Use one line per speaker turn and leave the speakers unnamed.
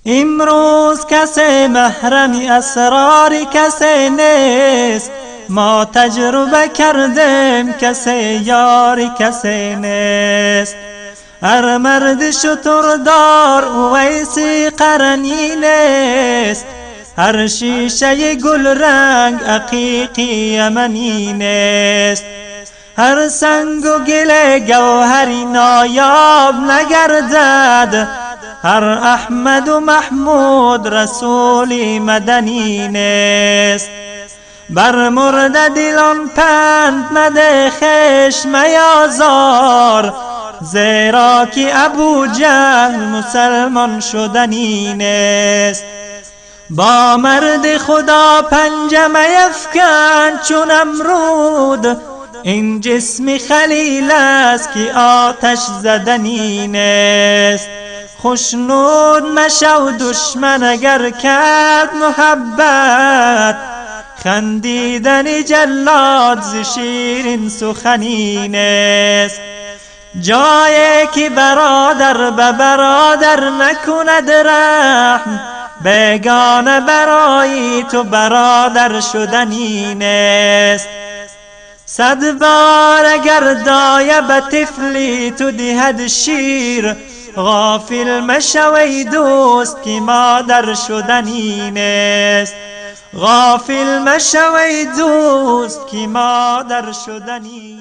امروز کسی محرم اسرار کسی نیست، ما تجربه کردیم کسی یار کسی نیست. هر مرد شتردار اویسی قرنی نیست، هر شیشه گل رنگ عقیقی یمنی نیست. هر سنگ و گل گوهری نایاب نگردد، هر احمد و محمود رسولی مدنی نیست. بر مرده دلان پند مده خشم میازار، زیرا که ابو جهل مسلمان شدنی نیست. با مرد خدا پنجه میفکن چون امرود، این جسم خلیل است که آتش زدنی نیست. خوشنود مشو دشمن اگر کرد محبت، خندیدن جلاد ز شیرین سخنی نیست. جایی که برادر به برادر نکند رحم، بیگانه برای تو برادر شدنی نیست. 100 بار اگر دایه به طفلی تو دهد شیر، غافل مشوی دوست که مادر شدنی نیست. غافل مشوی دوست که مادر شدنی